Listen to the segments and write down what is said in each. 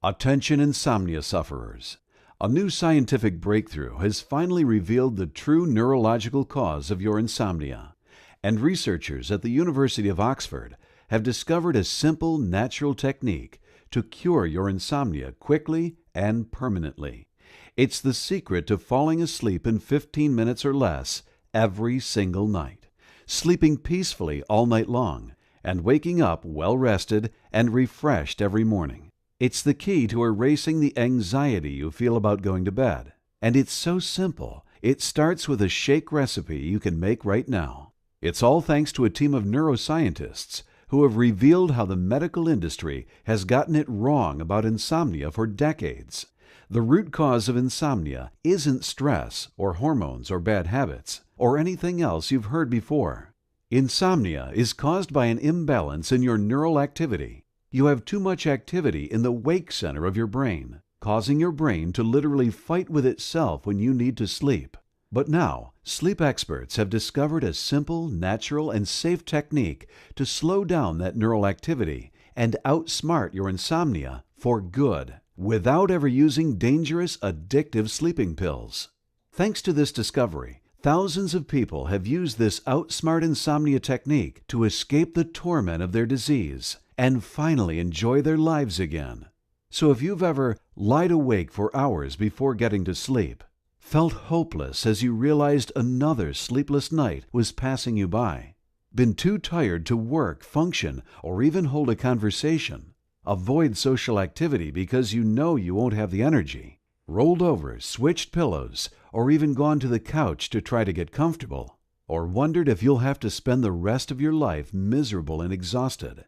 Attention insomnia sufferers. A new scientific breakthrough has finally revealed the true neurological cause of your insomnia, and researchers at the University of Oxford have discovered a simple, natural technique to cure your insomnia quickly and permanently. It's the secret to falling asleep in 15 minutes or less every single night, sleeping peacefully all night long, and waking up well-rested and refreshed every morning. It's the key to erasing the anxiety you feel about going to bed. And it's so simple, it starts with a shake recipe you can make right now. It's all thanks to a team of neuroscientists who have revealed how the medical industry has gotten it wrong about insomnia for decades. The root cause of insomnia isn't stress or hormones or bad habits or anything else you've heard before. Insomnia is caused by an imbalance in your neural activity. You have too much activity in the wake center of your brain, causing your brain to literally fight with itself when you need to sleep. But now, sleep experts have discovered a simple, natural, and safe technique to slow down that neural activity and outsmart your insomnia for good, without ever using dangerous, addictive sleeping pills. Thanks to this discovery, thousands of people have used this Outsmart Insomnia technique to escape the torment of their disease and finally enjoy their lives again. So if you've ever lied awake for hours before getting to sleep, felt hopeless as you realized another sleepless night was passing you by, been too tired to work, function, or even hold a conversation, avoid social activity because you know you won't have the energy, rolled over, switched pillows, or even gone to the couch to try to get comfortable, or wondered if you'll have to spend the rest of your life miserable and exhausted,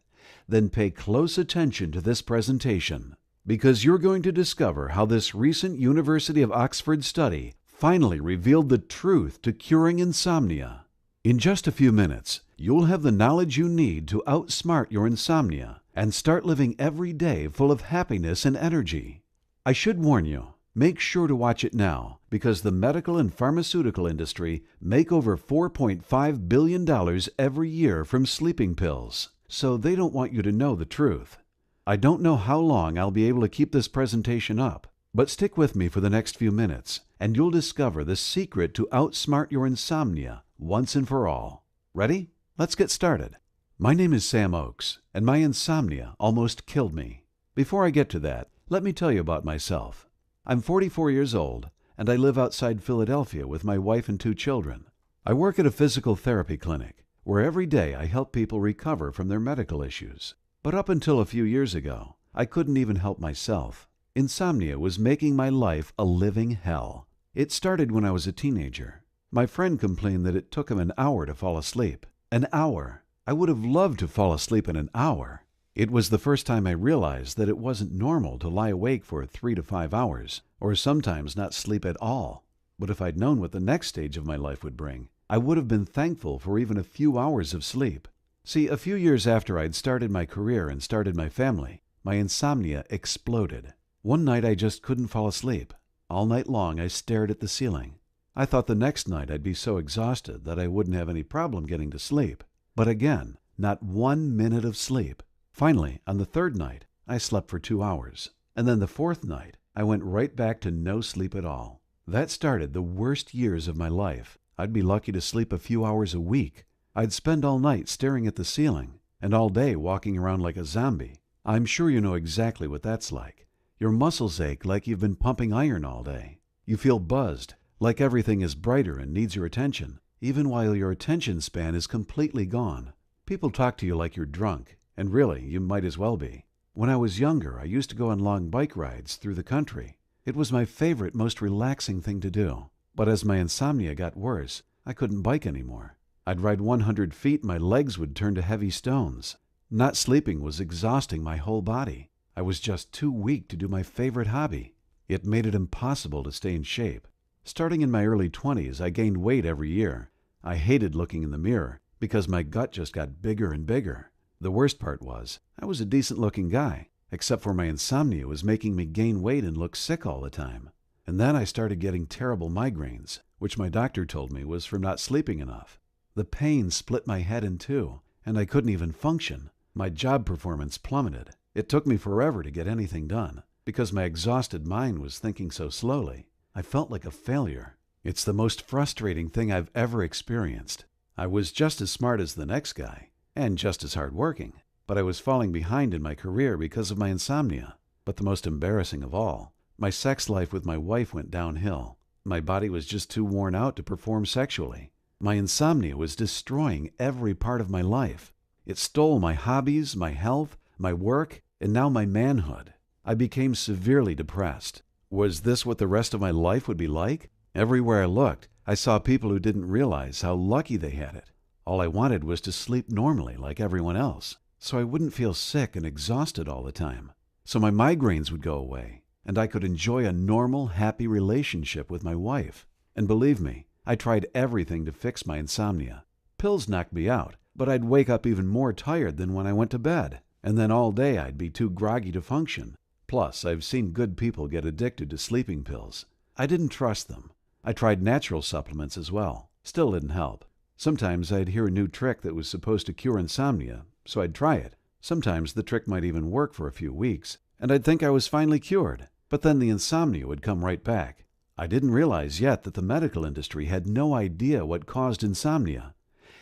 then pay close attention to this presentation, because you're going to discover how this recent University of Oxford study finally revealed the truth to curing insomnia. In just a few minutes, you'll have the knowledge you need to outsmart your insomnia and start living every day full of happiness and energy. I should warn you, make sure to watch it now, because the medical and pharmaceutical industry make over $4.5 billion every year from sleeping pills, so they don't want you to know the truth. I don't know how long I'll be able to keep this presentation up, but stick with me for the next few minutes, and you'll discover the secret to outsmart your insomnia once and for all. Ready? Let's get started. My name is Sam Oakes, and my insomnia almost killed me. Before I get to that, let me tell you about myself. I'm 44 years old, and I live outside Philadelphia with my wife and 2 children. I work at a physical therapy clinic, where every day I help people recover from their medical issues. But up until a few years ago, I couldn't even help myself. Insomnia was making my life a living hell. It started when I was a teenager. My friend complained that it took him an hour to fall asleep. An hour! I would have loved to fall asleep in an hour. It was the first time I realized that it wasn't normal to lie awake for 3 to 5 hours, or sometimes not sleep at all. But if I'd known what the next stage of my life would bring, I would have been thankful for even a few hours of sleep. See, a few years after I'd started my career and started my family, my insomnia exploded. One night I just couldn't fall asleep. All night long I stared at the ceiling. I thought the next night I'd be so exhausted that I wouldn't have any problem getting to sleep. But again, not 1 minute of sleep. Finally, on the 3rd night, I slept for 2 hours. And then the 4th night, I went right back to no sleep at all. That started the worst years of my life. I'd be lucky to sleep a few hours a week. I'd spend all night staring at the ceiling, and all day walking around like a zombie. I'm sure you know exactly what that's like. Your muscles ache like you've been pumping iron all day. You feel buzzed, like everything is brighter and needs your attention, even while your attention span is completely gone. People talk to you like you're drunk, and really, you might as well be. When I was younger, I used to go on long bike rides through the country. It was my favorite, most relaxing thing to do. But as my insomnia got worse, I couldn't bike anymore. I'd ride 100 feet, my legs would turn to heavy stones. Not sleeping was exhausting my whole body. I was just too weak to do my favorite hobby. It made it impossible to stay in shape. Starting in my early 20s, I gained weight every year. I hated looking in the mirror because my gut just got bigger and bigger. The worst part was, I was a decent-looking guy, except for my insomnia was making me gain weight and look sick all the time. And then I started getting terrible migraines, which my doctor told me was from not sleeping enough. The pain split my head in two, and I couldn't even function. My job performance plummeted. It took me forever to get anything done. because my exhausted mind was thinking so slowly. I felt like a failure. It's the most frustrating thing I've ever experienced. I was just as smart as the next guy, and just as hardworking, but I was falling behind in my career because of my insomnia. But the most embarrassing of all, my sex life with my wife went downhill. My body was just too worn out to perform sexually. My insomnia was destroying every part of my life. It stole my hobbies, my health, my work, and now my manhood. I became severely depressed. Was this what the rest of my life would be like? Everywhere I looked, I saw people who didn't realize how lucky they had it. All I wanted was to sleep normally like everyone else, so I wouldn't feel sick and exhausted all the time. So my migraines would go away, and I could enjoy a normal, happy relationship with my wife. And believe me, I tried everything to fix my insomnia. Pills knocked me out, but I'd wake up even more tired than when I went to bed. And then all day I'd be too groggy to function. Plus, I've seen good people get addicted to sleeping pills. I didn't trust them. I tried natural supplements as well. Still didn't help. Sometimes I'd hear a new trick that was supposed to cure insomnia, so I'd try it. Sometimes the trick might even work for a few weeks, and I'd think I was finally cured. But then the insomnia would come right back. I didn't realize yet that the medical industry had no idea what caused insomnia,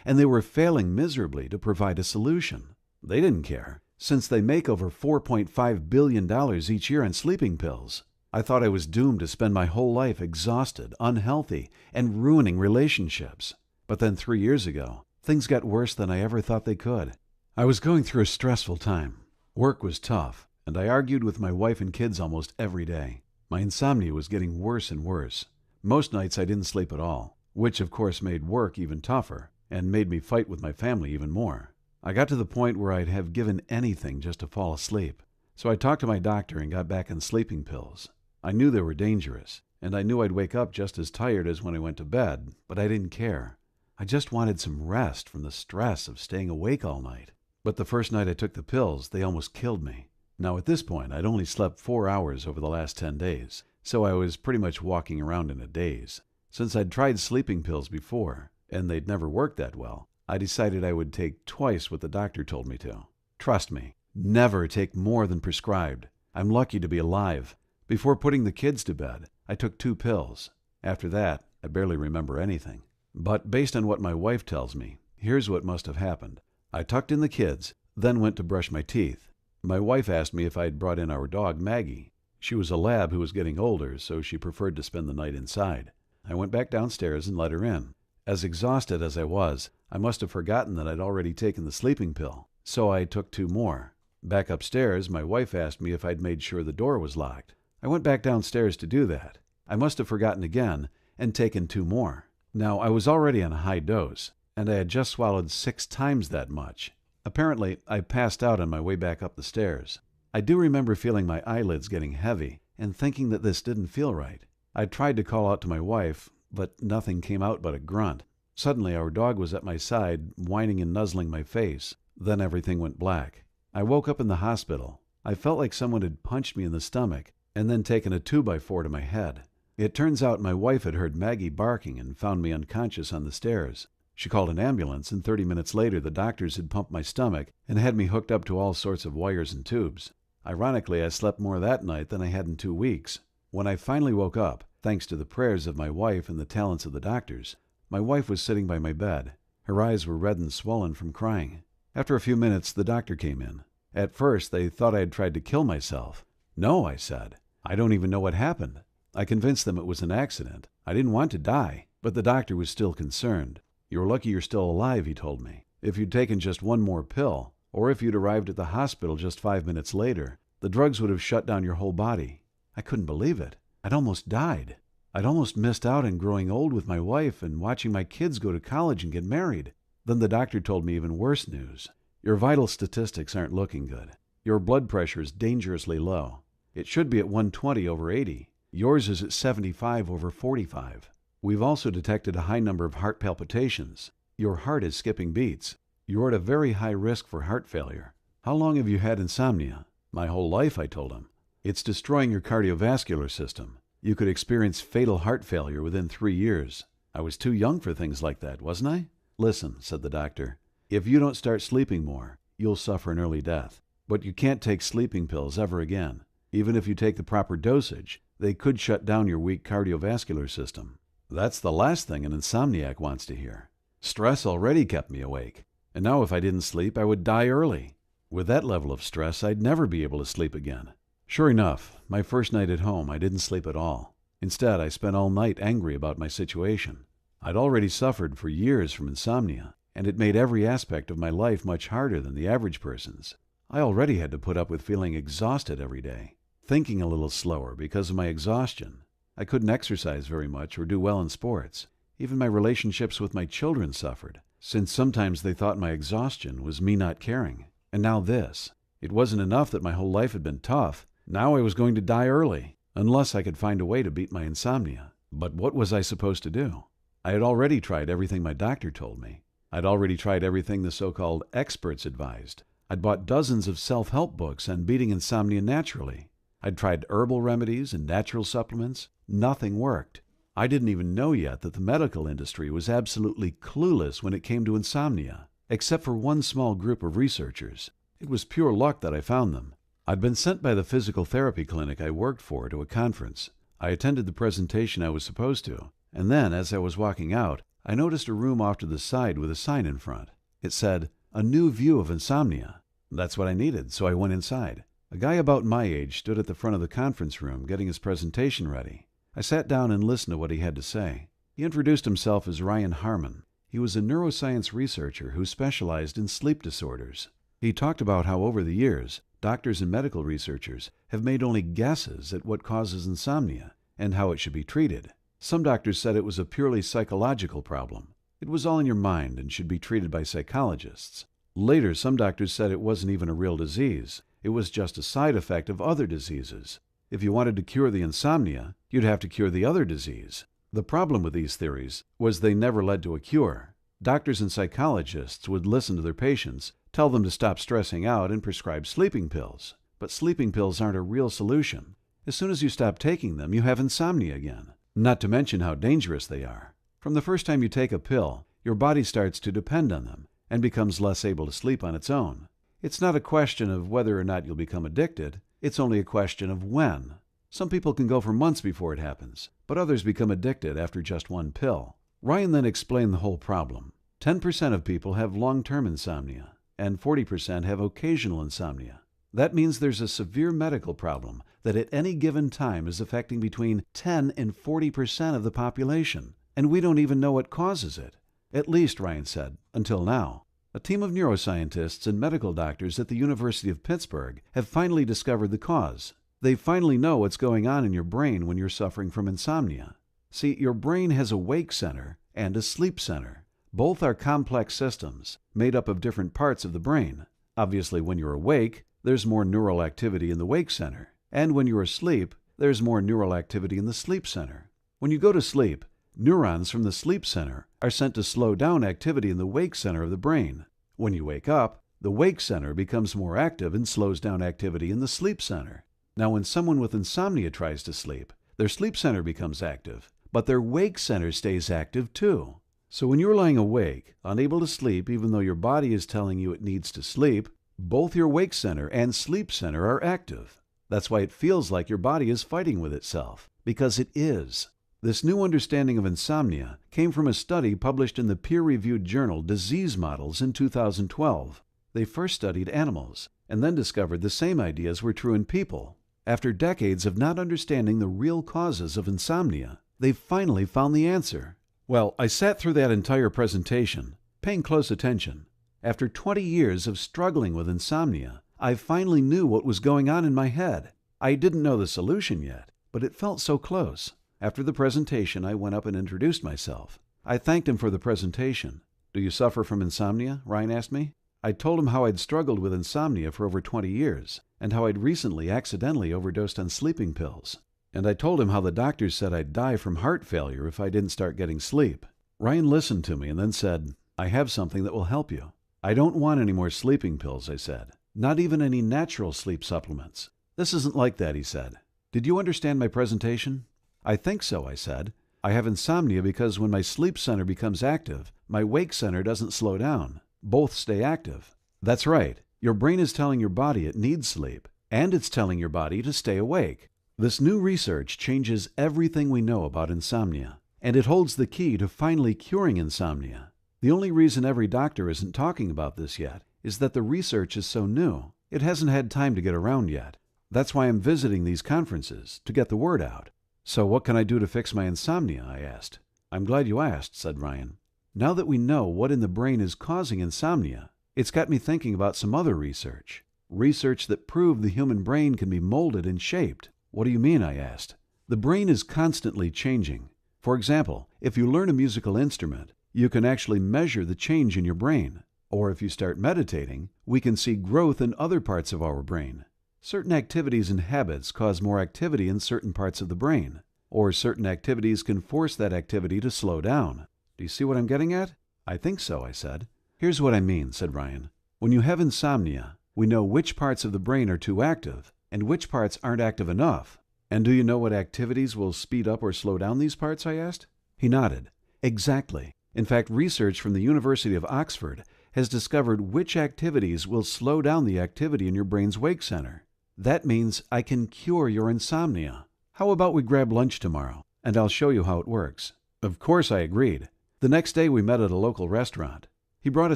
and they were failing miserably to provide a solution. They didn't care, since they make over $4.5 billion each year on sleeping pills. I thought I was doomed to spend my whole life exhausted, unhealthy, and ruining relationships. But then 3 years ago, things got worse than I ever thought they could. I was going through a stressful time. Work was tough, and I argued with my wife and kids almost every day. My insomnia was getting worse and worse. Most nights I didn't sleep at all, which of course made work even tougher and made me fight with my family even more. I got to the point where I'd have given anything just to fall asleep. So I talked to my doctor and got back on sleeping pills. I knew they were dangerous, and I knew I'd wake up just as tired as when I went to bed, but I didn't care. I just wanted some rest from the stress of staying awake all night. But the first night I took the pills, they almost killed me. Now at this point, I'd only slept 4 hours over the last 10 days, so I was pretty much walking around in a daze. Since I'd tried sleeping pills before, and they'd never worked that well, I decided I would take twice what the doctor told me to. Trust me, never take more than prescribed. I'm lucky to be alive. Before putting the kids to bed, I took 2 pills. After that, I barely remember anything. But based on what my wife tells me, here's what must have happened. I tucked in the kids, then went to brush my teeth. My wife asked me if I'd brought in our dog, Maggie. She was a lab who was getting older, so she preferred to spend the night inside. I went back downstairs and let her in. As exhausted as I was, I must have forgotten that I'd already taken the sleeping pill, so I took 2 more. Back upstairs, my wife asked me if I'd made sure the door was locked. I went back downstairs to do that. I must have forgotten again and taken 2 more. Now, I was already on a high dose, and I had just swallowed 6 times that much. Apparently, I passed out on my way back up the stairs. I do remember feeling my eyelids getting heavy and thinking that this didn't feel right. I tried to call out to my wife, but nothing came out but a grunt. Suddenly, our dog was at my side, whining and nuzzling my face. Then everything went black. I woke up in the hospital. I felt like someone had punched me in the stomach and then taken a 2x4 to my head. It turns out my wife had heard Maggie barking and found me unconscious on the stairs. She called an ambulance, and 30 minutes later the doctors had pumped my stomach and had me hooked up to all sorts of wires and tubes. Ironically, I slept more that night than I had in 2 weeks. When I finally woke up, thanks to the prayers of my wife and the talents of the doctors, my wife was sitting by my bed. Her eyes were red and swollen from crying. After a few minutes, the doctor came in. At first, they thought I had tried to kill myself. No, I said. I don't even know what happened. I convinced them it was an accident. I didn't want to die, but the doctor was still concerned. You're lucky you're still alive, he told me. If you'd taken just 1 more pill, or if you'd arrived at the hospital just 5 minutes later, the drugs would have shut down your whole body. I couldn't believe it. I'd almost died. I'd almost missed out on growing old with my wife and watching my kids go to college and get married. Then the doctor told me even worse news. Your vital statistics aren't looking good. Your blood pressure is dangerously low. It should be at 120/80. Yours is at 75/45. We've also detected a high number of heart palpitations. Your heart is skipping beats. You're at a very high risk for heart failure. How long have you had insomnia? My whole life, I told him. It's destroying your cardiovascular system. You could experience fatal heart failure within 3 years. I was too young for things like that, wasn't I? Listen, said the doctor. If you don't start sleeping more, you'll suffer an early death. But you can't take sleeping pills ever again. Even if you take the proper dosage, they could shut down your weak cardiovascular system. That's the last thing an insomniac wants to hear. Stress already kept me awake, and now if I didn't sleep, I would die early. With that level of stress, I'd never be able to sleep again. Sure enough, my first night at home, I didn't sleep at all. Instead, I spent all night angry about my situation. I'd already suffered for years from insomnia, and it made every aspect of my life much harder than the average person's. I already had to put up with feeling exhausted every day, thinking a little slower because of my exhaustion. I couldn't exercise very much or do well in sports. Even my relationships with my children suffered, since sometimes they thought my exhaustion was me not caring. And now this. It wasn't enough that my whole life had been tough. Now I was going to die early, unless I could find a way to beat my insomnia. But what was I supposed to do? I had already tried everything my doctor told me. I'd already tried everything the so-called experts advised. I'd bought dozens of self-help books on beating insomnia naturally. I'd tried herbal remedies and natural supplements. Nothing worked. I didn't even know yet that the medical industry was absolutely clueless when it came to insomnia, except for one small group of researchers. It was pure luck that I found them. I'd been sent by the physical therapy clinic I worked for to a conference. I attended the presentation I was supposed to, and then, as I was walking out, I noticed a room off to the side with a sign in front. It said, "A new view of insomnia." That's what I needed, so I went inside. A guy about my age stood at the front of the conference room getting his presentation ready. I sat down and listened to what he had to say. He introduced himself as Ryan Harmon. He was a neuroscience researcher who specialized in sleep disorders. He talked about how over the years, doctors and medical researchers have made only guesses at what causes insomnia and how it should be treated. Some doctors said it was a purely psychological problem. It was all in your mind and should be treated by psychologists. Later, some doctors said it wasn't even a real disease. It was just a side effect of other diseases. If you wanted to cure the insomnia, you'd have to cure the other disease. The problem with these theories was they never led to a cure. Doctors and psychologists would listen to their patients, tell them to stop stressing out, and prescribe sleeping pills. But sleeping pills aren't a real solution. As soon as you stop taking them, you have insomnia again. Not to mention how dangerous they are. From the first time you take a pill, your body starts to depend on them and becomes less able to sleep on its own. It's not a question of whether or not you'll become addicted. It's only a question of when. Some people can go for months before it happens, but others become addicted after just one pill. Ryan then explained the whole problem. 10% of people have long-term insomnia, and 40% have occasional insomnia. That means there's a severe medical problem that at any given time is affecting between 10 and 40% of the population, and we don't even know what causes it. At least, Ryan said, until now. A team of neuroscientists and medical doctors at the University of Pittsburgh have finally discovered the cause. They finally know what's going on in your brain when you're suffering from insomnia. See, your brain has a wake center and a sleep center. Both are complex systems, made up of different parts of the brain. Obviously, when you're awake, there's more neural activity in the wake center. And when you're asleep, there's more neural activity in the sleep center. When you go to sleep, neurons from the sleep center are sent to slow down activity in the wake center of the brain. When you wake up, the wake center becomes more active and slows down activity in the sleep center. Now, when someone with insomnia tries to sleep, their sleep center becomes active, but their wake center stays active too. So when you're lying awake, unable to sleep even though your body is telling you it needs to sleep, both your wake center and sleep center are active. That's why it feels like your body is fighting with itself, because it is. This new understanding of insomnia came from a study published in the peer-reviewed journal Disease Models in 2012. They first studied animals, and then discovered the same ideas were true in people. After decades of not understanding the real causes of insomnia, they finally found the answer. Well, I sat through that entire presentation, paying close attention. After 20 years of struggling with insomnia, I finally knew what was going on in my head. I didn't know the solution yet, but it felt so close. After the presentation, I went up and introduced myself. I thanked him for the presentation. "Do you suffer from insomnia?" Ryan asked me. I told him how I'd struggled with insomnia for over 20 years, and how I'd recently accidentally overdosed on sleeping pills. And I told him how the doctors said I'd die from heart failure if I didn't start getting sleep. Ryan listened to me and then said, "I have something that will help you." "I don't want any more sleeping pills," I said. "Not even any natural sleep supplements." "This isn't like that," he said. "Did you understand my presentation?" "I think so," I said. "I have insomnia because when my sleep center becomes active, my wake center doesn't slow down. Both stay active." "That's right. Your brain is telling your body it needs sleep. and it's telling your body to stay awake. This new research changes everything we know about insomnia, and it holds the key to finally curing insomnia. The only reason every doctor isn't talking about this yet is that the research is so new, it hasn't had time to get around yet. That's why I'm visiting these conferences, to get the word out. So what can I do to fix my insomnia? I asked. I'm glad you asked, said Ryan. Now that we know what in the brain is causing insomnia, it's got me thinking about some other research. Research that proved the human brain can be molded and shaped. What do you mean? I asked. The brain is constantly changing. For example, if you learn a musical instrument, you can actually measure the change in your brain. Or if you start meditating, we can see growth in other parts of our brain. Certain activities and habits cause more activity in certain parts of the brain, or certain activities can force that activity to slow down. Do you see what I'm getting at? I think so, I said. Here's what I mean, said Ryan. When you have insomnia, we know which parts of the brain are too active and which parts aren't active enough. And do you know what activities will speed up or slow down these parts? I asked. He nodded. Exactly. In fact, research from the University of Oxford has discovered which activities will slow down the activity in your brain's wake center. That means I can cure your insomnia. How about we grab lunch tomorrow, and I'll show you how it works. Of course, I agreed. The next day we met at a local restaurant. He brought a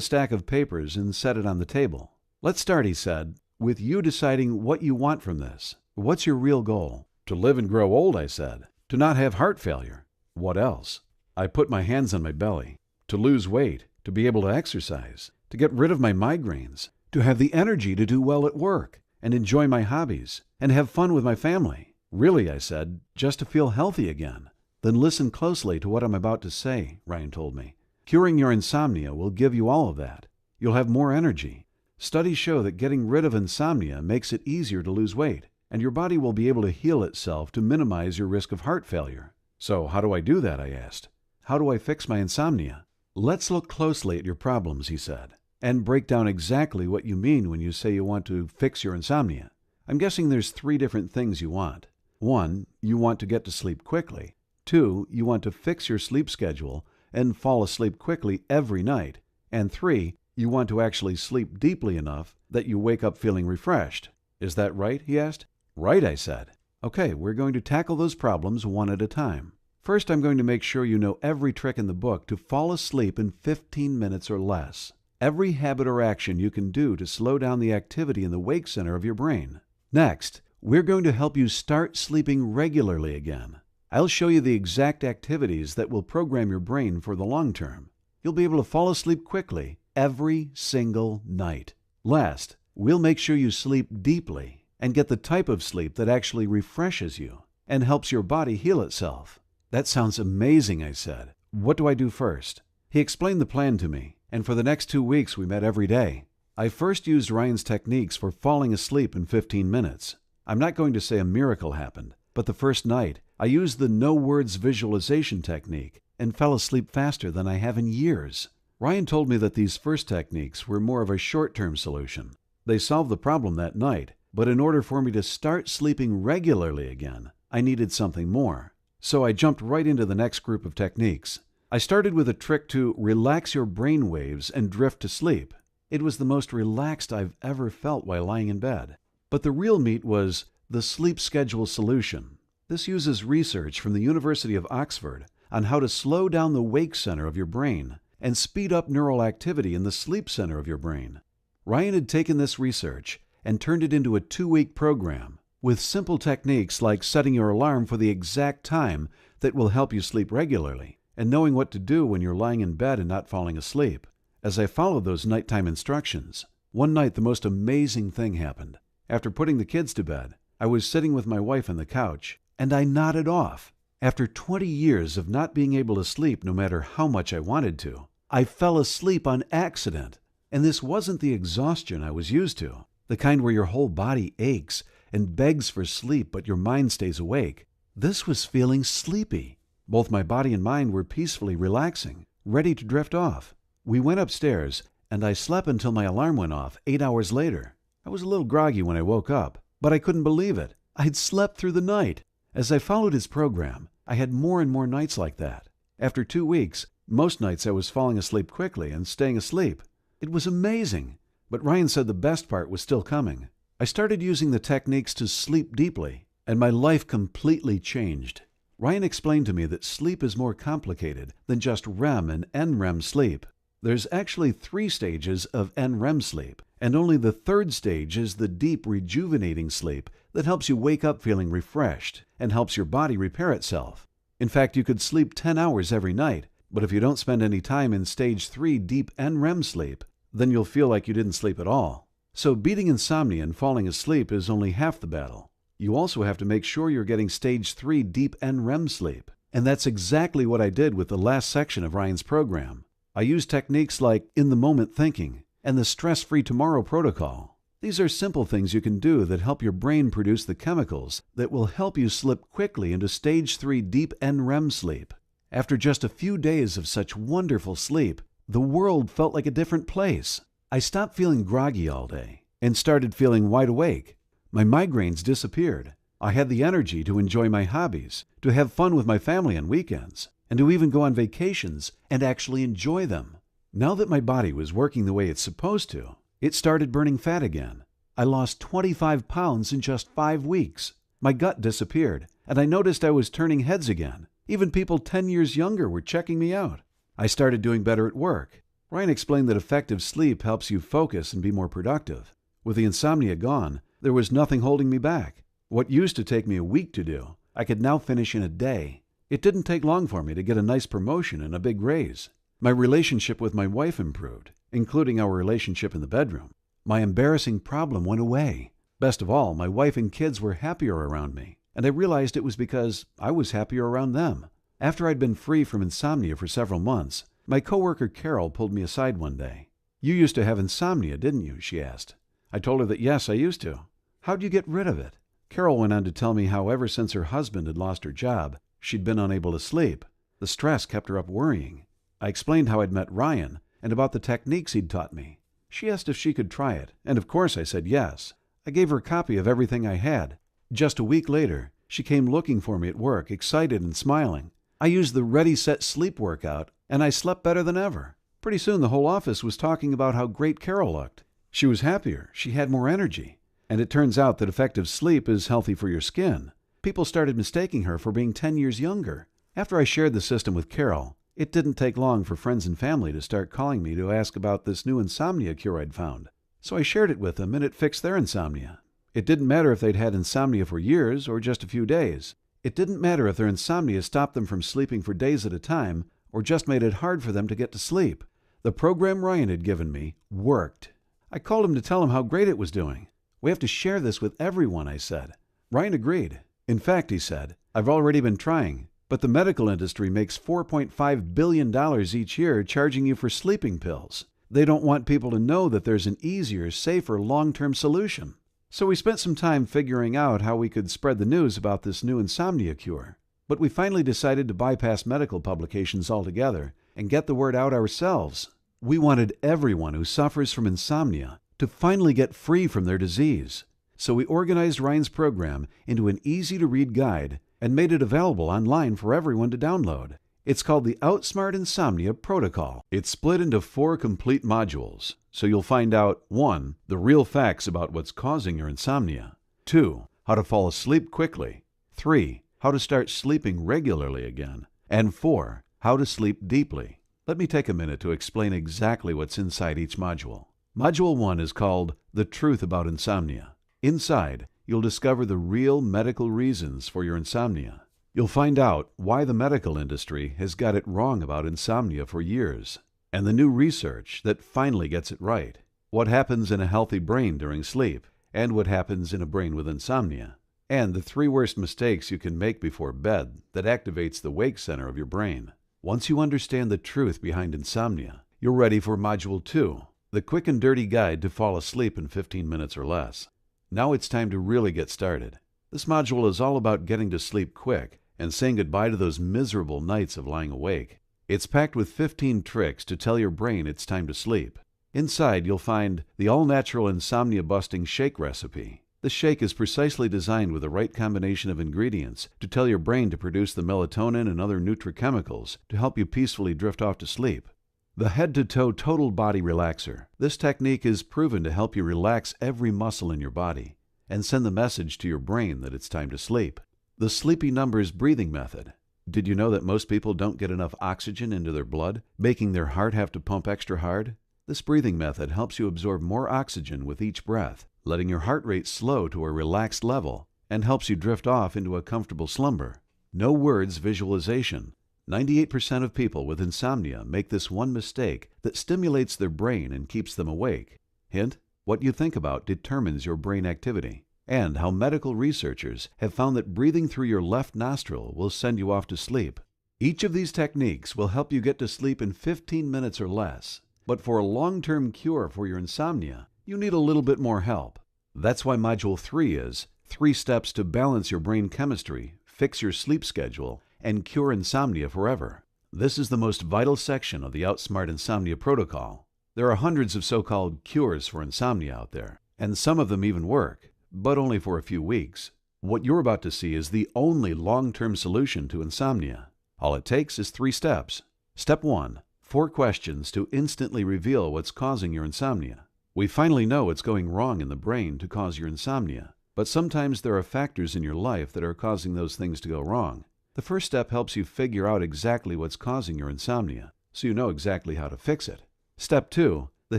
stack of papers and set it on the table. Let's start, he said, with you deciding what you want from this. What's your real goal? To live and grow old, I said. To not have heart failure. What else? I put my hands on my belly. To lose weight. To be able to exercise. To get rid of my migraines. To have the energy to do well at work. And enjoy my hobbies. And have fun with my family. Really, I said, just to feel healthy again. Then listen closely to what I'm about to say, Ryan told me. Curing your insomnia will give you all of that. You'll have more energy. Studies show that getting rid of insomnia makes it easier to lose weight, and your body will be able to heal itself to minimize your risk of heart failure. So how do I do that? I asked. How do I fix my insomnia? Let's look closely at your problems, he said, and break down exactly what you mean when you say you want to fix your insomnia. I'm guessing there's 3 different things you want. 1, you want to get to sleep quickly. 2, you want to fix your sleep schedule and fall asleep quickly every night. And 3, you want to actually sleep deeply enough that you wake up feeling refreshed. Is that right? He asked. Right, I said. Okay, we're going to tackle those problems one at a time. First, I'm going to make sure you know every trick in the book to fall asleep in 15 minutes or less. Every habit or action you can do to slow down the activity in the wake center of your brain. Next, we're going to help you start sleeping regularly again. I'll show you the exact activities that will program your brain for the long term. You'll be able to fall asleep quickly every single night. Last, we'll make sure you sleep deeply and get the type of sleep that actually refreshes you and helps your body heal itself. That sounds amazing, I said. What do I do first? He explained the plan to me, and for the next 2 weeks we met every day. I first used Ryan's techniques for falling asleep in 15 minutes. I'm not going to say a miracle happened, but the first night, I used the no-words visualization technique and fell asleep faster than I have in years. Ryan told me that these first techniques were more of a short-term solution. They solved the problem that night, but in order for me to start sleeping regularly again, I needed something more. So I jumped right into the next group of techniques. I started with a trick to relax your brain waves and drift to sleep. It was the most relaxed I've ever felt while lying in bed. But the real meat was the sleep schedule solution. This uses research from the University of Oxford on how to slow down the wake center of your brain and speed up neural activity in the sleep center of your brain. Ryan had taken this research and turned it into a 2-week program with simple techniques like setting your alarm for the exact time that will help you sleep regularly and knowing what to do when you're lying in bed and not falling asleep. As I followed those nighttime instructions, one night the most amazing thing happened. After putting the kids to bed, I was sitting with my wife on the couch, and I nodded off. After 20 years of not being able to sleep no matter how much I wanted to, I fell asleep on accident. And this wasn't the exhaustion I was used to, the kind where your whole body aches and begs for sleep but your mind stays awake. This was feeling sleepy. Both my body and mind were peacefully relaxing, ready to drift off. We went upstairs, and I slept until my alarm went off 8 hours later. I was a little groggy when I woke up, but I couldn't believe it. I'd slept through the night. As I followed his program, I had more and more nights like that. After 2 weeks, most nights I was falling asleep quickly and staying asleep. It was amazing. But Ryan said the best part was still coming. I started using the techniques to sleep deeply, and my life completely changed. Ryan explained to me that sleep is more complicated than just REM and NREM sleep. There's actually 3 stages of NREM sleep, and only the 3rd stage is the deep, rejuvenating sleep that helps you wake up feeling refreshed and helps your body repair itself. In fact, you could sleep 10 hours every night, but if you don't spend any time in stage 3 deep NREM sleep, then you'll feel like you didn't sleep at all. So beating insomnia and falling asleep is only half the battle. You also have to make sure you're getting stage 3 deep NREM sleep. And that's exactly what I did with the last section of Ryan's program. I used techniques like in-the-moment thinking and the stress-free tomorrow protocol. These are simple things you can do that help your brain produce the chemicals that will help you slip quickly into stage 3 deep NREM sleep. After just a few days of such wonderful sleep, the world felt like a different place. I stopped feeling groggy all day and started feeling wide awake. My migraines disappeared. I had the energy to enjoy my hobbies, to have fun with my family on weekends, and to even go on vacations and actually enjoy them. Now that my body was working the way it's supposed to, it started burning fat again. I lost 25 pounds in just 5 weeks. My gut disappeared, and I noticed I was turning heads again. Even people 10 years younger were checking me out. I started doing better at work. Ryan explained that effective sleep helps you focus and be more productive. With the insomnia gone, there was nothing holding me back. What used to take me a week to do, I could now finish in a day. It didn't take long for me to get a nice promotion and a big raise. My relationship with my wife improved, including our relationship in the bedroom. My embarrassing problem went away. Best of all, my wife and kids were happier around me, and I realized it was because I was happier around them. After I'd been free from insomnia for several months, my coworker Carol pulled me aside one day. "You used to have insomnia, didn't you?" she asked. I told her that yes, I used to. "How'd you get rid of it?" Carol went on to tell me how ever since her husband had lost her job, she'd been unable to sleep. The stress kept her up worrying. I explained how I'd met Ryan and about the techniques he'd taught me. She asked if she could try it, and of course I said yes. I gave her a copy of everything I had. Just a week later, she came looking for me at work, excited and smiling. I used the Ready, Set, Sleep workout, and I slept better than ever. Pretty soon the whole office was talking about how great Carol looked. She was happier, she had more energy. And it turns out that effective sleep is healthy for your skin. People started mistaking her for being 10 years younger. After I shared the system with Carol, it didn't take long for friends and family to start calling me to ask about this new insomnia cure I'd found. So I shared it with them, and it fixed their insomnia. It didn't matter if they'd had insomnia for years or just a few days. It didn't matter if their insomnia stopped them from sleeping for days at a time or just made it hard for them to get to sleep. The program Ryan had given me worked. I called him to tell him how great it was doing. "We have to share this with everyone," I said. Ryan agreed. "In fact," he said, "I've already been trying, but the medical industry makes $4.5 billion each year charging you for sleeping pills. They don't want people to know that there's an easier, safer, long-term solution." So we spent some time figuring out how we could spread the news about this new insomnia cure. But we finally decided to bypass medical publications altogether and get the word out ourselves. We wanted everyone who suffers from insomnia to finally get free from their disease. So we organized Ryan's program into an easy-to-read guide and made it available online for everyone to download. It's called the Outsmart Insomnia Protocol. It's split into 4 complete modules, so you'll find out 1. The real facts about what's causing your insomnia. 2. How to fall asleep quickly. 3. How to start sleeping regularly again. And 4. How to sleep deeply. Let me take a minute to explain exactly what's inside each module. Module 1 is called The Truth About Insomnia. Inside, you'll discover the real medical reasons for your insomnia. You'll find out why the medical industry has got it wrong about insomnia for years, and the new research that finally gets it right. What happens in a healthy brain during sleep, and what happens in a brain with insomnia. And the 3 worst mistakes you can make before bed that activates the wake center of your brain. Once you understand the truth behind insomnia, you're ready for Module 2, the quick and dirty guide to fall asleep in 15 minutes or less. Now it's time to really get started. This module is all about getting to sleep quick and saying goodbye to those miserable nights of lying awake. It's packed with 15 tricks to tell your brain it's time to sleep. Inside, you'll find the all-natural insomnia-busting shake recipe. The shake is precisely designed with the right combination of ingredients to tell your brain to produce the melatonin and other nutrichemicals to help you peacefully drift off to sleep. The head-to-toe total body relaxer. This technique is proven to help you relax every muscle in your body and send the message to your brain that it's time to sleep. The sleepy numbers breathing method. Did you know that most people don't get enough oxygen into their blood, making their heart have to pump extra hard? This breathing method helps you absorb more oxygen with each breath, letting your heart rate slow to a relaxed level, and helps you drift off into a comfortable slumber. No words visualization. 98% of people with insomnia make this one mistake that stimulates their brain and keeps them awake. Hint: what you think about determines your brain activity, and how medical researchers have found that breathing through your left nostril will send you off to sleep. Each of these techniques will help you get to sleep in 15 minutes or less. But for a long-term cure for your insomnia, you need a little bit more help. That's why Module 3 is 3 steps to balance your brain chemistry, fix your sleep schedule, and cure insomnia forever. This is the most vital section of the Outsmart Insomnia Protocol. There are hundreds of so-called cures for insomnia out there, and some of them even work, but only for a few weeks. What you're about to see is the only long-term solution to insomnia. All it takes is 3 steps. Step 1. 4 questions to instantly reveal what's causing your insomnia. We finally know what's going wrong in the brain to cause your insomnia, but sometimes there are factors in your life that are causing those things to go wrong. The first step helps you figure out exactly what's causing your insomnia, so you know exactly how to fix it. Step 2. The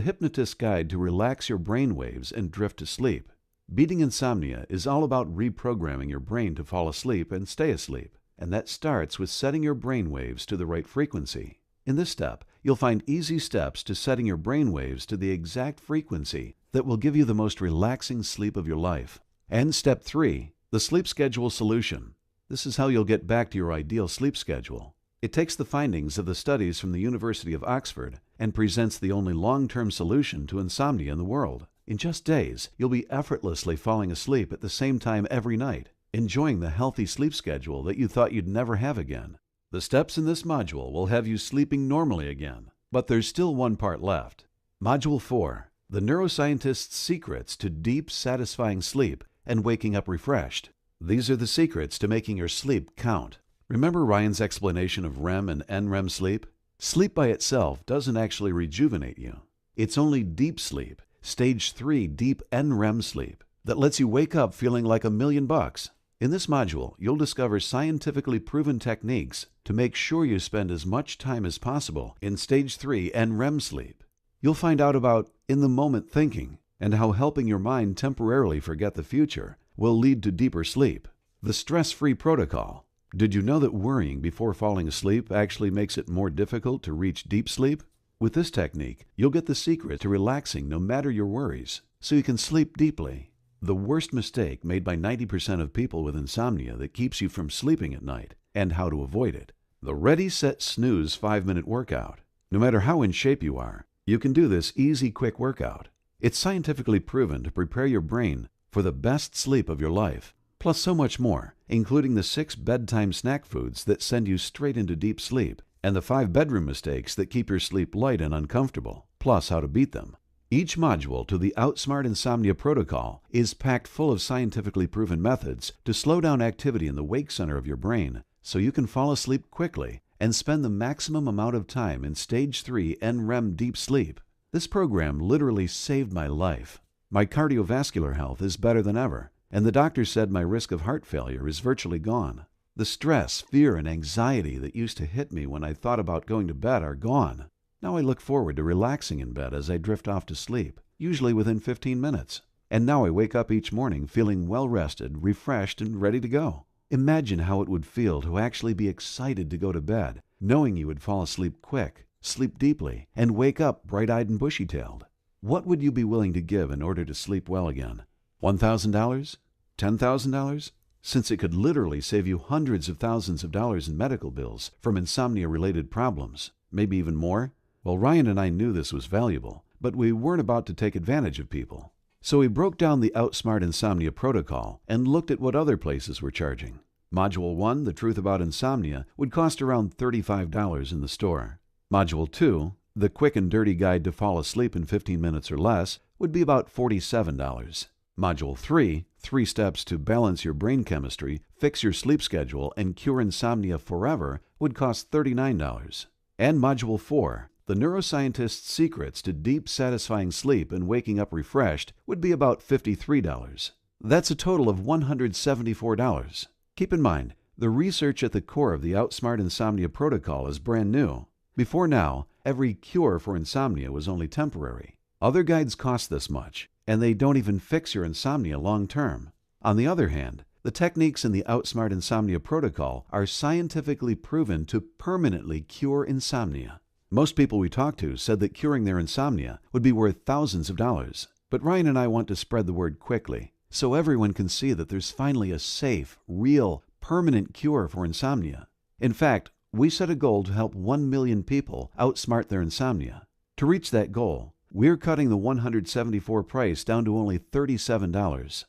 hypnotist's guide to relax your brain waves and drift to sleep. Beating insomnia is all about reprogramming your brain to fall asleep and stay asleep, and that starts with setting your brain waves to the right frequency. In this step, you'll find easy steps to setting your brain waves to the exact frequency that will give you the most relaxing sleep of your life. And Step 3, the sleep schedule solution. This is how you'll get back to your ideal sleep schedule. It takes the findings of the studies from the University of Oxford and presents the only long-term solution to insomnia in the world. In just days, you'll be effortlessly falling asleep at the same time every night, enjoying the healthy sleep schedule that you thought you'd never have again. The steps in this module will have you sleeping normally again, but there's still one part left. Module 4, the neuroscientist's secrets to deep, satisfying sleep and waking up refreshed. These are the secrets to making your sleep count. Remember Ryan's explanation of REM and NREM sleep? Sleep by itself doesn't actually rejuvenate you. It's only deep sleep, stage 3 deep NREM sleep, that lets you wake up feeling like $1,000,000. In this module, you'll discover scientifically proven techniques to make sure you spend as much time as possible in stage 3 NREM sleep. You'll find out about in-the-moment thinking and how helping your mind temporarily forget the future will lead to deeper sleep. The stress-free protocol. Did you know that worrying before falling asleep actually makes it more difficult to reach deep sleep? With this technique, you'll get the secret to relaxing no matter your worries, so you can sleep deeply. The worst mistake made by 90% of people with insomnia that keeps you from sleeping at night, and how to avoid it. The Ready, Set, Snooze 5-minute workout. No matter how in shape you are, you can do this easy, quick workout. It's scientifically proven to prepare your brain for the best sleep of your life, plus so much more, including the 6 bedtime snack foods that send you straight into deep sleep, and the 5 bedroom mistakes that keep your sleep light and uncomfortable, plus how to beat them. Each module to the Outsmart Insomnia Protocol is packed full of scientifically proven methods to slow down activity in the wake center of your brain so you can fall asleep quickly and spend the maximum amount of time in stage 3 NREM deep sleep. This program literally saved my life. My cardiovascular health is better than ever, and the doctor said my risk of heart failure is virtually gone. The stress, fear, and anxiety that used to hit me when I thought about going to bed are gone. Now I look forward to relaxing in bed as I drift off to sleep, usually within 15 minutes. And now I wake up each morning feeling well-rested, refreshed, and ready to go. Imagine how it would feel to actually be excited to go to bed, knowing you would fall asleep quick, sleep deeply, and wake up bright-eyed and bushy-tailed. What would you be willing to give in order to sleep well again? $1,000? $10,000? Since it could literally save you hundreds of thousands of dollars in medical bills from insomnia-related problems, maybe even more? Well, Ryan and I knew this was valuable, but we weren't about to take advantage of people. So we broke down the Outsmart Insomnia Protocol and looked at what other places were charging. Module 1, The Truth About Insomnia, would cost around $35 in the store. Module 2, The Quick and Dirty Guide to Fall Asleep in 15 Minutes or Less, would be about $47. Module 3, 3 Steps to Balance Your Brain Chemistry, Fix Your Sleep Schedule, and Cure Insomnia Forever, would cost $39. And Module 4, The neuroscientist's secrets to deep, satisfying sleep and waking up refreshed would be about $53. That's a total of $174. Keep in mind, the research at the core of the Outsmart Insomnia Protocol is brand new. Before now, every cure for insomnia was only temporary. Other guides cost this much, and they don't even fix your insomnia long term. On the other hand, the techniques in the Outsmart Insomnia Protocol are scientifically proven to permanently cure insomnia. Most people we talked to said that curing their insomnia would be worth thousands of dollars. But Ryan and I want to spread the word quickly, so everyone can see that there's finally a safe, real, permanent cure for insomnia. In fact, we set a goal to help 1 million people outsmart their insomnia. To reach that goal, we're cutting the $174 price down to only $37.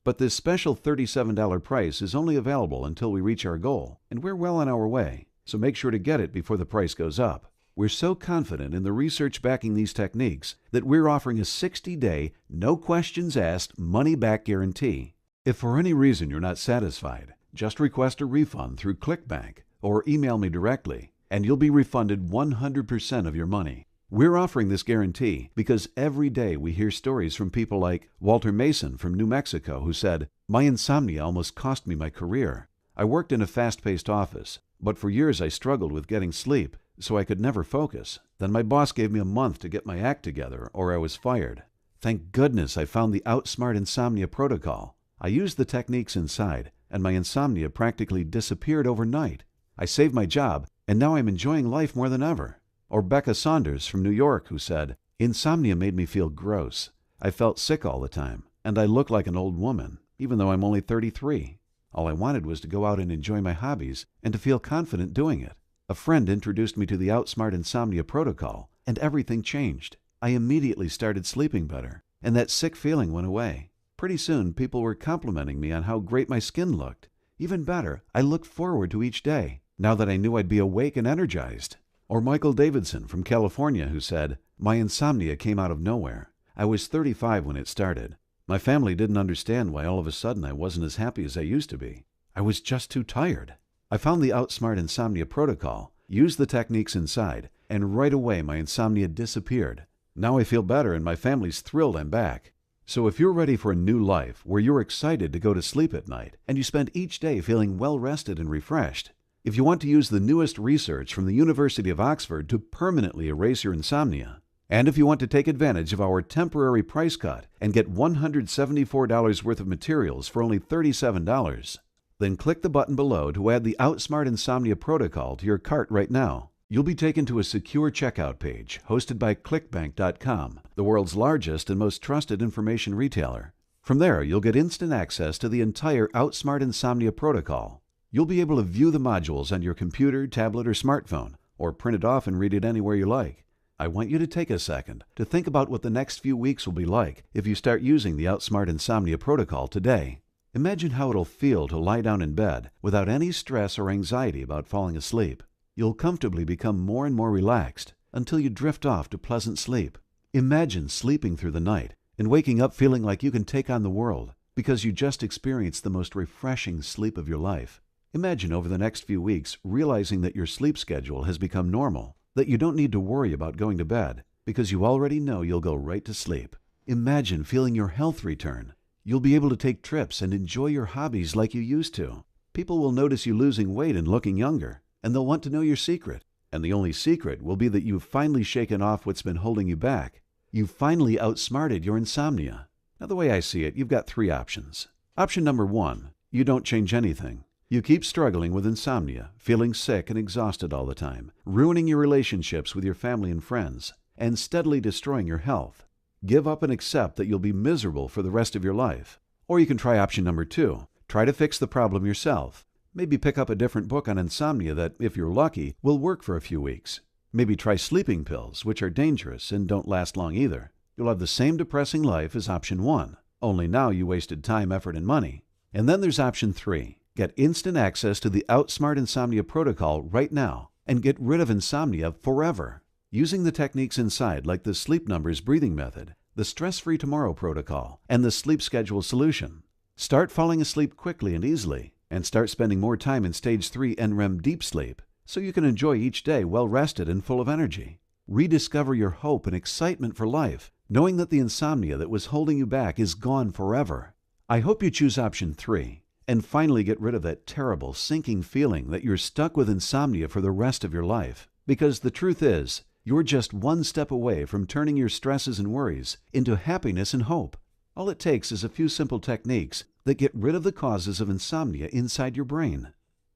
But this special $37 price is only available until we reach our goal, and we're well on our way, so make sure to get it before the price goes up. We're so confident in the research backing these techniques that we're offering a 60-day, no questions asked, money-back guarantee. If for any reason you're not satisfied, just request a refund through ClickBank or email me directly, and you'll be refunded 100% of your money. We're offering this guarantee because every day we hear stories from people like Walter Mason from New Mexico who said, "My insomnia almost cost me my career. I worked in a fast-paced office, but for years I struggled with getting sleep, so I could never focus. Then my boss gave me a month to get my act together or I was fired. Thank goodness I found the Outsmart Insomnia Protocol. I used the techniques inside, and my insomnia practically disappeared overnight. I saved my job, and now I'm enjoying life more than ever." Or Becca Saunders from New York who said, "Insomnia made me feel gross. I felt sick all the time, and I looked like an old woman, even though I'm only 33. All I wanted was to go out and enjoy my hobbies and to feel confident doing it. A friend introduced me to the Outsmart Insomnia Protocol, and everything changed. I immediately started sleeping better, and that sick feeling went away. Pretty soon, people were complimenting me on how great my skin looked. Even better, I looked forward to each day, now that I knew I'd be awake and energized." Or Michael Davidson from California who said, "My insomnia came out of nowhere. I was 35 when it started. My family didn't understand why all of a sudden I wasn't as happy as I used to be. I was just too tired. I found the Outsmart Insomnia Protocol, used the techniques inside, and right away my insomnia disappeared. Now I feel better and my family's thrilled I'm back." So if you're ready for a new life where you're excited to go to sleep at night and you spend each day feeling well rested and refreshed, if you want to use the newest research from the University of Oxford to permanently erase your insomnia, and if you want to take advantage of our temporary price cut and get $174 worth of materials for only $37, then click the button below to add the Outsmart Insomnia Protocol to your cart right now. You'll be taken to a secure checkout page hosted by ClickBank.com, the world's largest and most trusted information retailer. From there, you'll get instant access to the entire Outsmart Insomnia Protocol. You'll be able to view the modules on your computer, tablet, or smartphone, or print it off and read it anywhere you like. I want you to take a second to think about what the next few weeks will be like if you start using the Outsmart Insomnia Protocol today. Imagine how it'll feel to lie down in bed without any stress or anxiety about falling asleep. You'll comfortably become more and more relaxed until you drift off to pleasant sleep. Imagine sleeping through the night and waking up feeling like you can take on the world because you just experienced the most refreshing sleep of your life. Imagine over the next few weeks realizing that your sleep schedule has become normal, that you don't need to worry about going to bed because you already know you'll go right to sleep. Imagine feeling your health return. You'll be able to take trips and enjoy your hobbies like you used to. People will notice you losing weight and looking younger, and they'll want to know your secret. And the only secret will be that you've finally shaken off what's been holding you back. You've finally outsmarted your insomnia. Now, the way I see it, you've got three options. Option number one, you don't change anything. You keep struggling with insomnia, feeling sick and exhausted all the time, ruining your relationships with your family and friends, and steadily destroying your health. Give up and accept that you'll be miserable for the rest of your life. Or you can try option number two. Try to fix the problem yourself. Maybe pick up a different book on insomnia that, if you're lucky, will work for a few weeks. Maybe try sleeping pills, which are dangerous and don't last long either. You'll have the same depressing life as option one, only now you wasted time, effort, and money. And then there's option three. Get instant access to the Outsmart Insomnia Protocol right now and get rid of insomnia forever. Using the techniques inside like the Sleep Numbers breathing method, the Stress-Free Tomorrow Protocol, and the Sleep Schedule Solution. Start falling asleep quickly and easily, and start spending more time in Stage 3 NREM deep sleep so you can enjoy each day well rested and full of energy. Rediscover your hope and excitement for life, knowing that the insomnia that was holding you back is gone forever. I hope you choose option 3 and finally get rid of that terrible sinking feeling that you're stuck with insomnia for the rest of your life. Because the truth is, you're just one step away from turning your stresses and worries into happiness and hope. All it takes is a few simple techniques that get rid of the causes of insomnia inside your brain.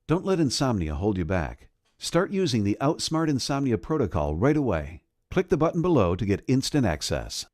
Don't let insomnia hold you back. Start using the Outsmart Insomnia Protocol right away. Click the button below to get instant access.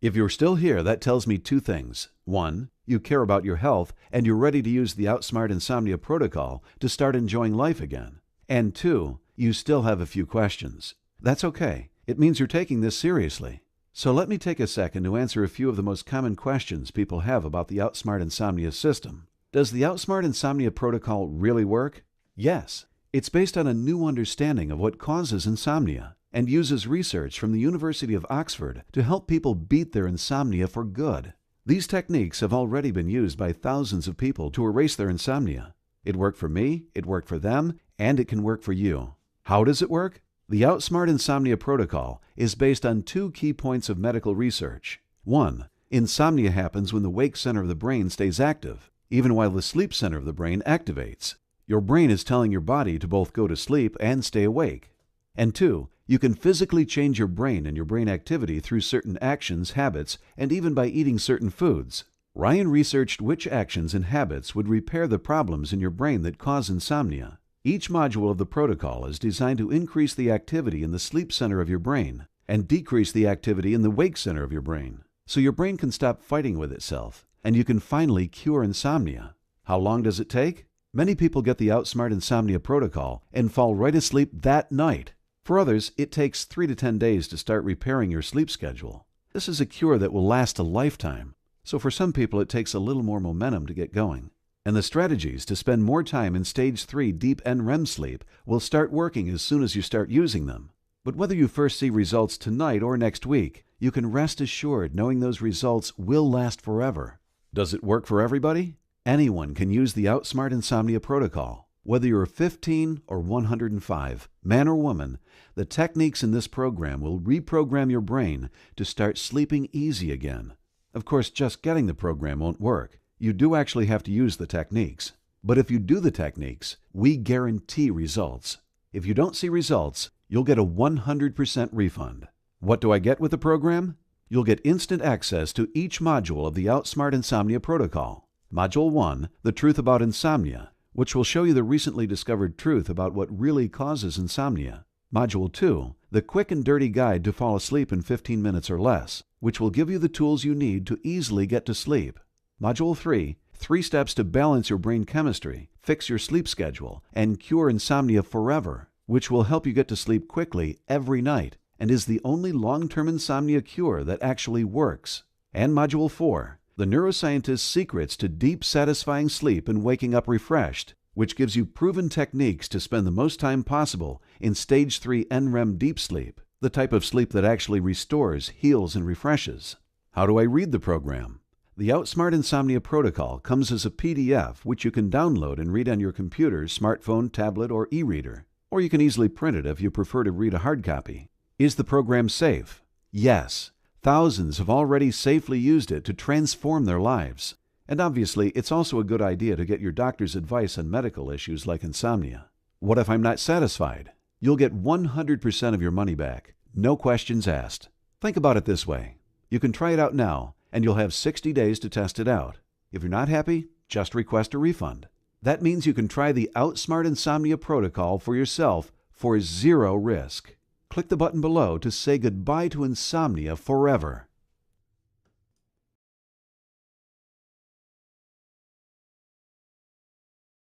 If you're still here, that tells me 2 things. 1, you care about your health and you're ready to use the Outsmart Insomnia Protocol to start enjoying life again. And 2, you still have a few questions. That's okay. It means you're taking this seriously. So let me take a second to answer a few of the most common questions people have about the Outsmart Insomnia system. Does the Outsmart Insomnia Protocol really work? Yes. It's based on a new understanding of what causes insomnia and uses research from the University of Oxford to help people beat their insomnia for good. These techniques have already been used by thousands of people to erase their insomnia. It worked for me, it worked for them, and it can work for you. How does it work? The Outsmart Insomnia Protocol is based on 2 key points of medical research. 1, insomnia happens when the wake center of the brain stays active, even while the sleep center of the brain activates. Your brain is telling your body to both go to sleep and stay awake. And 2, you can physically change your brain and your brain activity through certain actions, habits, and even by eating certain foods. Ryan researched which actions and habits would repair the problems in your brain that cause insomnia. Each module of the protocol is designed to increase the activity in the sleep center of your brain and decrease the activity in the wake center of your brain, so your brain can stop fighting with itself and you can finally cure insomnia. How long does it take? Many people get the Outsmart Insomnia Protocol and fall right asleep that night. For others, it takes 3 to 10 days to start repairing your sleep schedule. This is a cure that will last a lifetime. So for some people, it takes a little more momentum to get going. And the strategies to spend more time in stage 3 deep NREM sleep will start working as soon as you start using them. But whether you first see results tonight or next week, you can rest assured knowing those results will last forever. Does it work for everybody? Anyone can use the Outsmart Insomnia Protocol. Whether you're 15 or 105, man or woman, the techniques in this program will reprogram your brain to start sleeping easy again. Of course, just getting the program won't work. You do actually have to use the techniques. But if you do the techniques, we guarantee results. If you don't see results, you'll get a 100% refund. What do I get with the program? You'll get instant access to each module of the Outsmart Insomnia Protocol. Module 1, The Truth About Insomnia, which will show you the recently discovered truth about what really causes insomnia. Module 2, The Quick and Dirty Guide to Fall Asleep in 15 minutes or less, which will give you the tools you need to easily get to sleep. Module 3, 3 steps to balance your brain chemistry, fix your sleep schedule, and cure insomnia forever, which will help you get to sleep quickly every night and is the only long-term insomnia cure that actually works. And Module 4, The Neuroscientist's Secrets to Deep, Satisfying Sleep and Waking Up Refreshed, which gives you proven techniques to spend the most time possible in Stage 3 NREM deep sleep, the type of sleep that actually restores, heals, and refreshes. How do I read the program? The Outsmart Insomnia Protocol comes as a PDF which you can download and read on your computer, smartphone, tablet, or e-reader. Or you can easily print it if you prefer to read a hard copy. Is the program safe? Yes. Thousands have already safely used it to transform their lives. And obviously, it's also a good idea to get your doctor's advice on medical issues like insomnia. What if I'm not satisfied? You'll get 100% of your money back. No questions asked. Think about it this way. You can try it out now, and you'll have 60 days to test it out. If you're not happy, just request a refund. That means you can try the Outsmart Insomnia Protocol for yourself for 0 risk. Click the button below to say goodbye to insomnia forever.